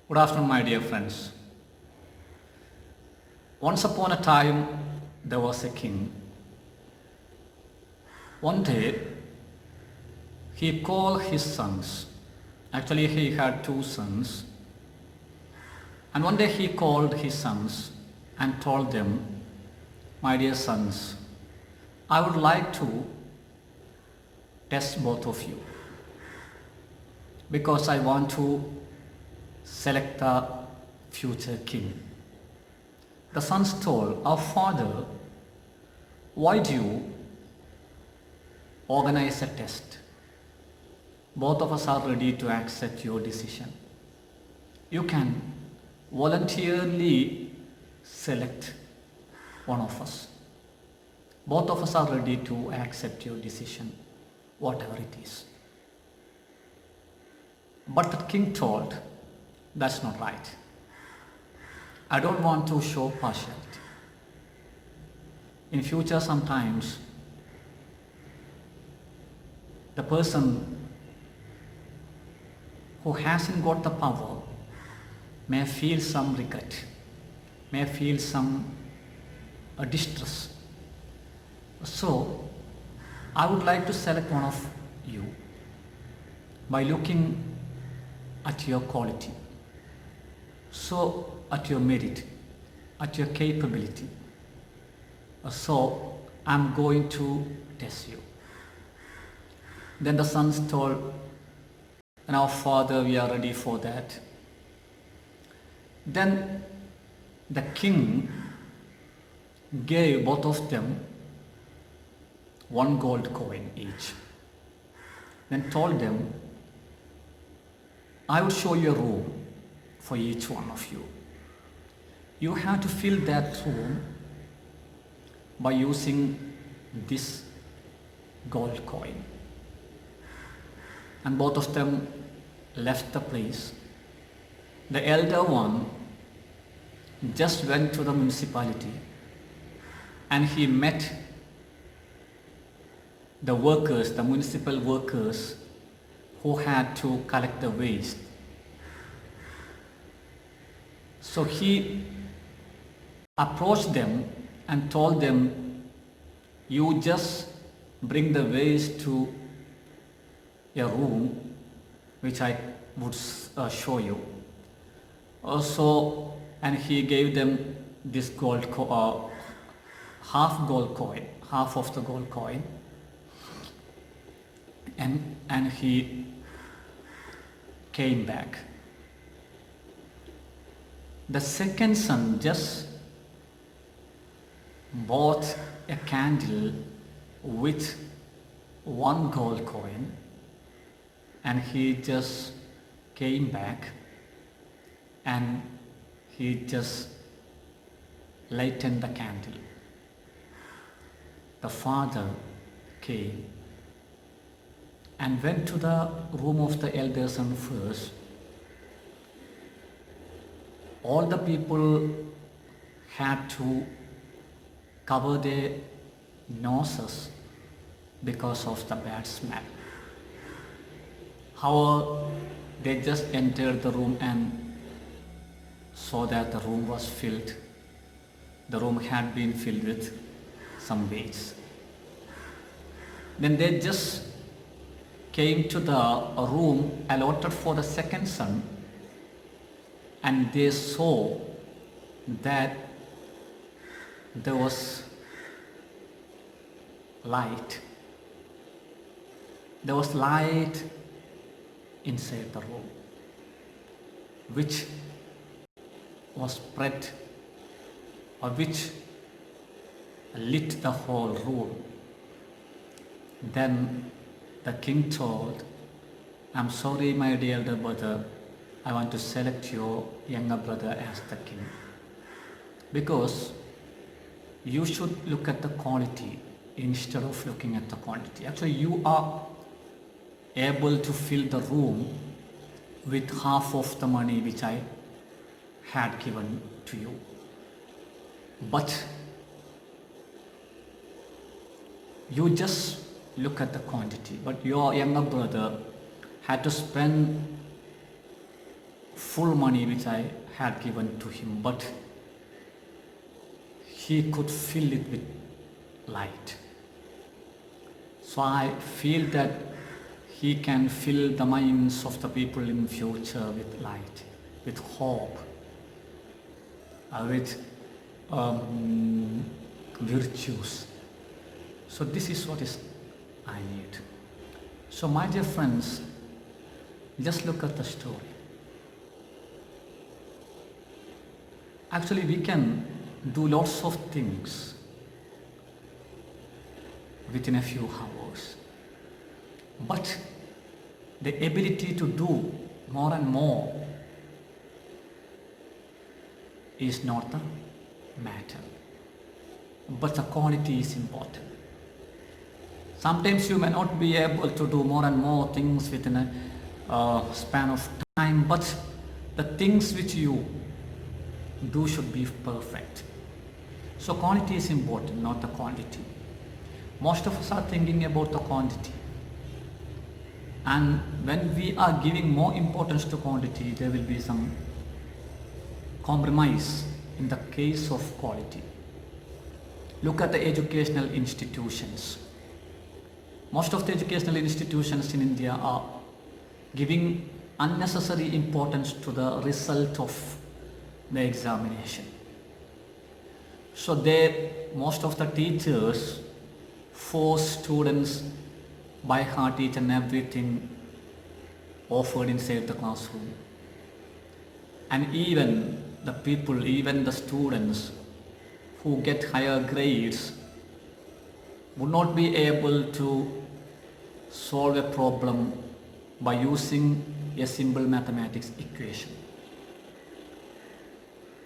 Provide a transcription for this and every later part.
Good afternoon, my dear friends. Once upon a time, there was a king. One day, he called his sons. Actually, he had two sons. And one day, he called his sons and told them, "My dear sons, I would like to test both of you because I want to select the future king." The sons told, "Our father, why do you organize a test? Both of us are ready to accept your decision. You can voluntarily select one of us. Both of us are ready to accept your decision, whatever it is." But the king told, "That's not right. I don't want to show partiality. In future, sometimes the person who hasn't got the power may feel some regret, may feel some distress. So, I would like to select one of you by looking at your quality, so at your merit, at your capability. So, I'm going to test you." Then the sons told, "Now, father, we are ready for that." Then the king gave both of them one gold coin each. Then told them, "I will show you a room for each one of you. You have to fill that room by using this gold coin." And both of them left the place. The elder one just went to the municipality and he met the workers, the municipal workers who had to collect the waste. So he approached them and told them, "You just bring the waste to a room which I would show you." Also, and he gave them this half gold coin, half of the gold coin, and he came back. The second son just bought a candle with one gold coin and he just came back and he just lightened the candle. The father came and went to the room of the elder son first. All the people had to cover their noses because of the bad smell. However, they just entered the room and saw that the room was filled. The room had been filled with some waste. Then they just came to the room allotted for the second son and they saw that there was light. There was light inside the room, which was spread or which lit the whole room. Then the king told, "I'm sorry, my dear elder brother, I want to select your younger brother as the king, because you should look at the quality instead of looking at the quantity. Actually, you are able to fill the room with half of the money which I had given to you. But you just look at the quantity. But your younger brother had to spend full money which I had given to him, but he could fill it with light. So I feel that he can fill the minds of the people in future with light, with hope, with virtues. So this is what is I need. So my dear friends, just look at the story. Actually, we can do lots of things within a few hours. But the ability to do more and more is not the matter. But the quality is important. Sometimes you may not be able to do more and more things within a span of time, but the things which you do should be perfect. So quality is important, not the quantity. Most of us are thinking about the quantity. And when we are giving more importance to quantity, there will be some compromise in the case of quality. Look at the educational institutions. Most of the educational institutions in India are giving unnecessary importance to the result of the examination. So most of the teachers force students by heart each and everything offered inside the classroom. And even the people, even the students who get higher grades would not be able to solve a problem by using a simple mathematics equation.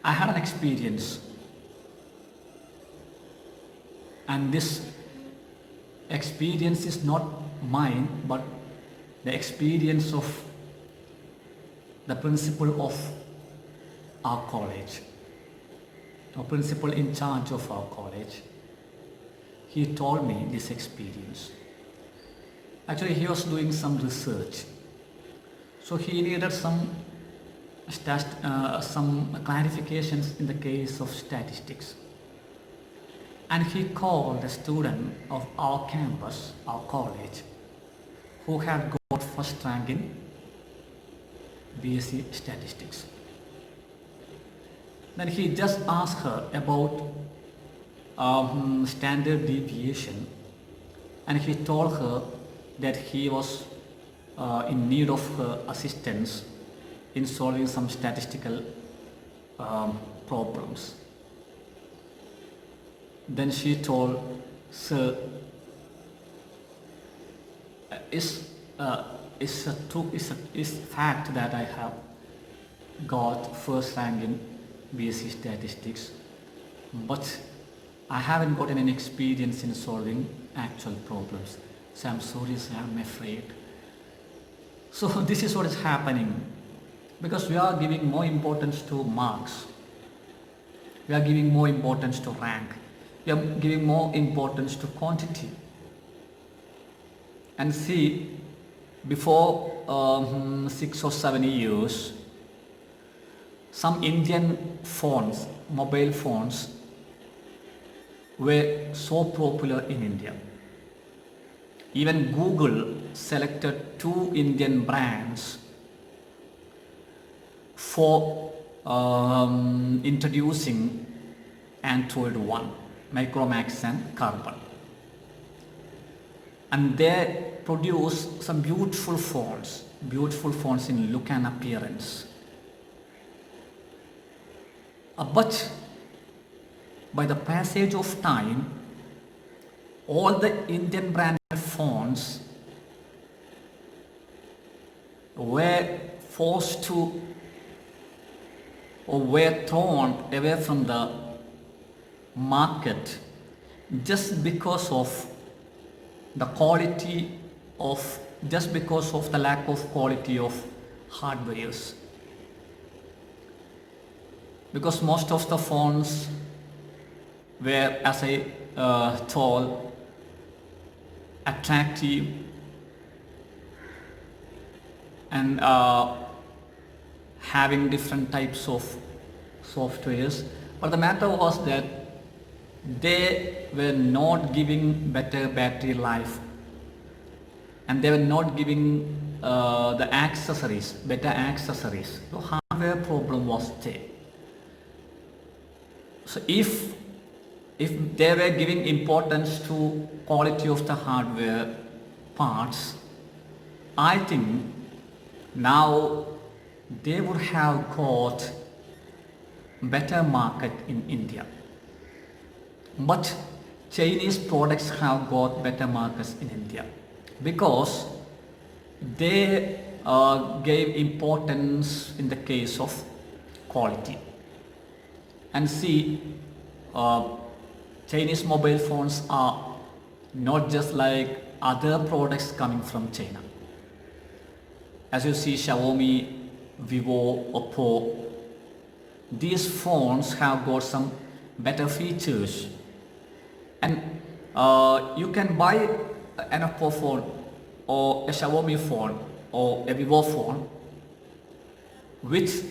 I had an experience, and this experience is not mine, but the experience of the principal of our college, the principal in charge of our college. He told me this experience. Actually, he was doing some research, so he needed some clarifications in the case of statistics. And he called a student of our campus, our college, who had got first rank in BSc Statistics. Then he just asked her about standard deviation, and he told her that he was in need of her assistance in solving some statistical problems. Then she told, "Sir, is fact that I have got first rank in BSc Statistics, but I haven't gotten any experience in solving actual problems. So I'm sorry, sir, I'm afraid." So this is what is happening, because we are giving more importance to marks, we are giving more importance to rank, we are giving more importance to quantity. And see, before 6 or 7 years, some Indian phones, mobile phones, were so popular in India. Even Google selected 2 Indian brands for introducing Android One, Micromax and Carbon. And they produce some beautiful phones in look and appearance. But by the passage of time, all the Indian branded phones were forced to, or were thrown away from the market just because of the quality of, just because of the lack of quality of hardwares. Because most of the phones were, as I told, attractive and having different types of softwares, but the matter was that they were not giving better battery life, and they were not giving the accessories, better accessories. So hardware problem was there. So if they were giving importance to quality of the hardware parts, I think now they would have got better market in India. But Chinese products have got better markets in India because they gave importance in the case of quality. And see, Chinese mobile phones are not just like other products coming from China. As you see, Xiaomi, Vivo, Oppo, these phones have got some better features, and you can buy an Oppo phone or a Xiaomi phone or a Vivo phone with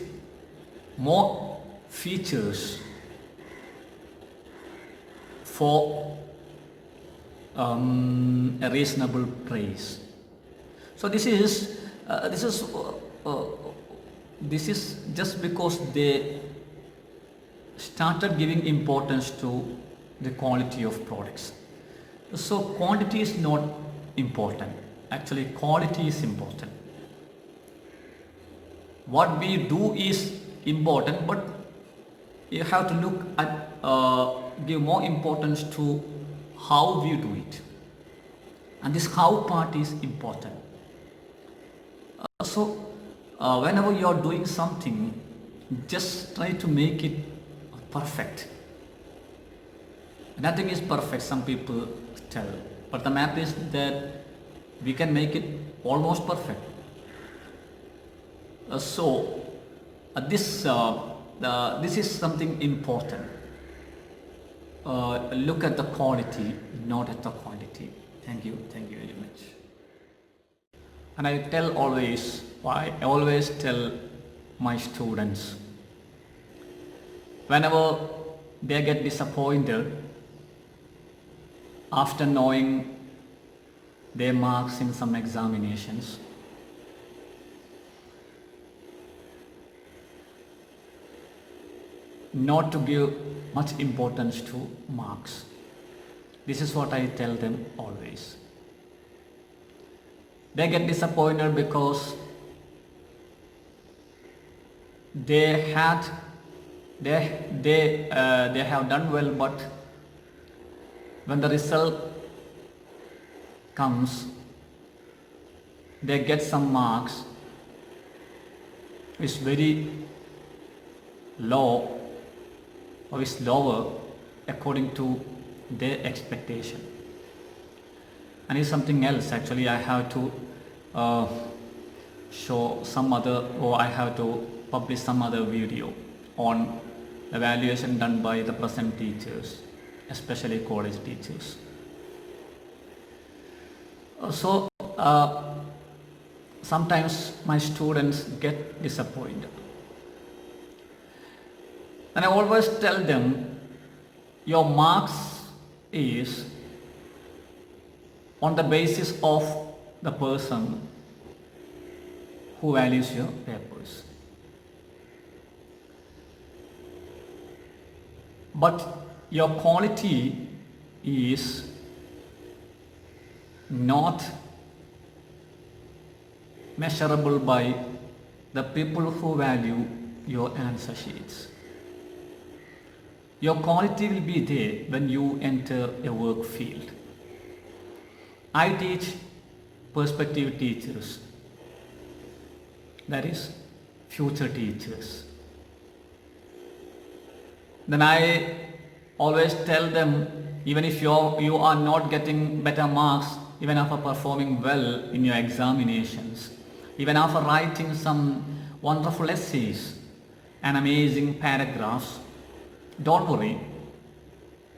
more features for a reasonable price. So this is just because they started giving importance to the quality of products. So quantity is not important. Actually, quality is important. What we do is important, but you have to look at give more importance to how we do it, and this how part is important. Whenever you are doing something, just try to make it perfect. Nothing is perfect, some people tell, but the matter is that we can make it almost perfect. This is something important. Look at the quality, not at the quantity. Thank you very much. And I always tell my students, whenever they get disappointed after knowing their marks in some examinations, not to give much importance to marks. This is what I tell them always. They get disappointed because they have done well, but when the result comes, they get some marks which is very low or is lower according to their expectation. And it's something else. Actually, I have to show some other, or I have to publish some other video on evaluation done by the present teachers, especially college teachers. Sometimes my students get disappointed, and I always tell them, your marks is on the basis of the person who values your papers. But your quality is not measurable by the people who value your answer sheets. Your quality will be there when you enter a work field. I teach prospective teachers, that is, future teachers. Then I always tell them, even if you are not getting better marks, even after performing well in your examinations, even after writing some wonderful essays and amazing paragraphs, don't worry.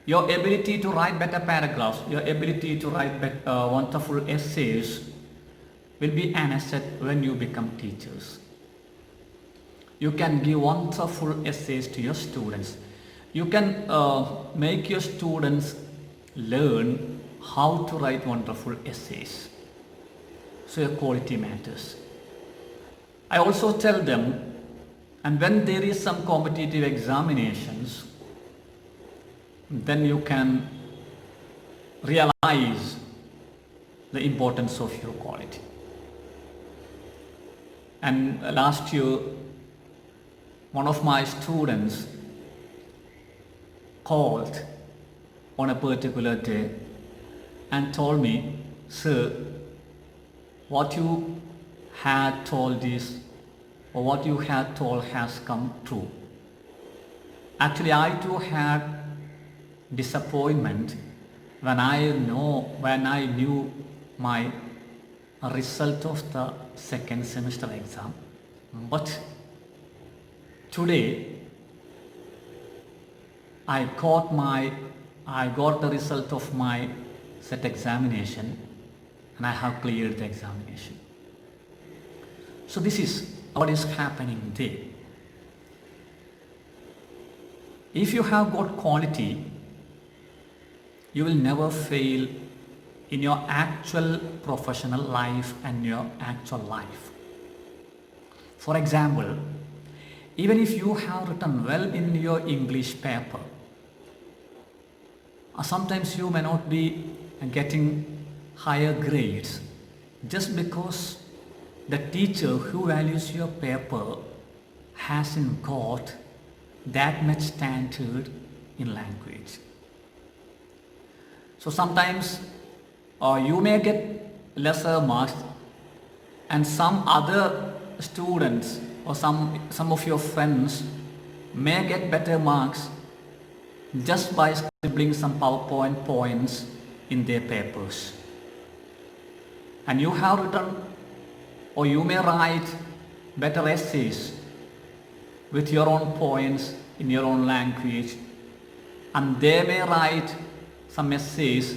Your ability to write better paragraphs, your ability to write wonderful essays will be an asset when you become teachers. You can give wonderful essays to your students. You can make your students learn how to write wonderful essays. So your quality matters. I also tell them, and when there is some competitive examinations, then you can realize the importance of your quality. And last year, one of my students called on a particular day and told me, "Sir, what you had told is, or what you had told has come true." Actually, I too had disappointment when I knew my result of the second semester exam. But today I got the result of my set examination, and I have cleared the examination. So this is what is happening there. If you have got quality, you will never fail in your actual professional life and your actual life. For example, even if you have written well in your English paper, sometimes you may not be getting higher grades just because the teacher who values your paper hasn't got that much standard in language. So sometimes you may get lesser marks, and some other students or some of your friends may get better marks just by scribbling some PowerPoint points in their papers. And you have written, or you may write better essays with your own points in your own language, and they may write some essays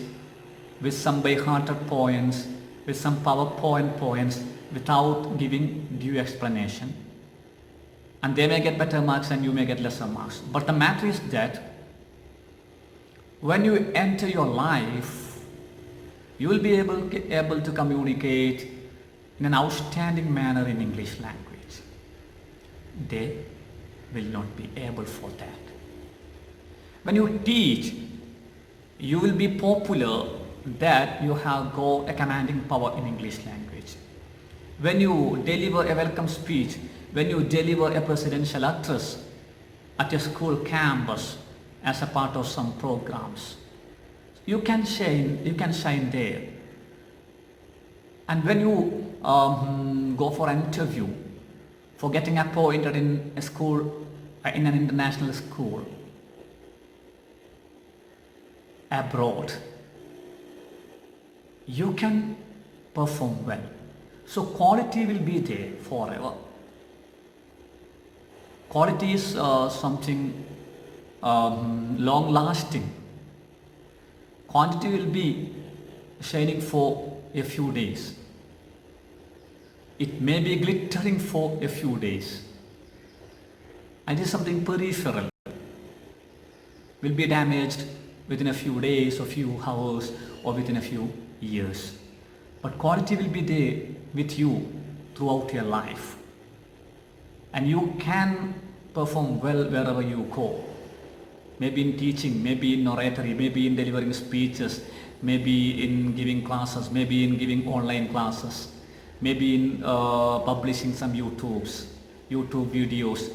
with some by-hearted points, with some PowerPoint points without giving due explanation. And they may get better marks and you may get lesser marks. But the matter is that when you enter your life, you will be able to communicate in an outstanding manner in English language. They will not be able for that. When you teach, you will be popular that you have got a commanding power in English language. When you deliver a welcome speech, when you deliver a presidential address at your school campus as a part of some programs, you can shine there. And when you go for an interview, for getting appointed in a school, in an international school abroad, you can perform well. So quality will be there forever. Quality is something long lasting. Quantity will be shining for a few days. It may be glittering for a few days. And it is something peripheral. Will be damaged within a few days or few hours or within a few years. But quality will be there with you throughout your life. And you can perform well wherever you go. Maybe in teaching, maybe in oratory, maybe in delivering speeches, maybe in giving classes, maybe in giving online classes, maybe in publishing some YouTube videos,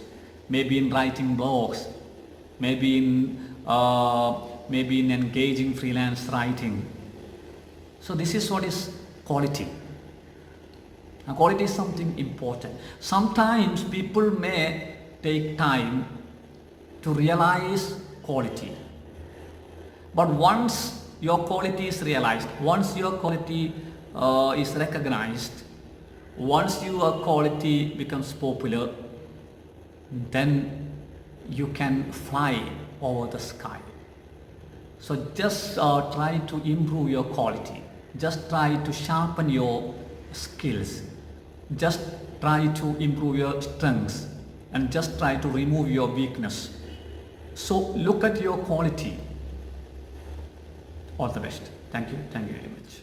maybe in writing blogs, maybe in engaging freelance writing. So this is what is quality. Now, quality is something important. Sometimes people may take time to realize quality. But once your quality is realized, once your quality is recognized, once your quality becomes popular, then you can fly over the sky. So just try to improve your quality. Just try to sharpen your skills. Just try to improve your strengths and just try to remove your weakness. So look at your quality. All the best. Thank you very much.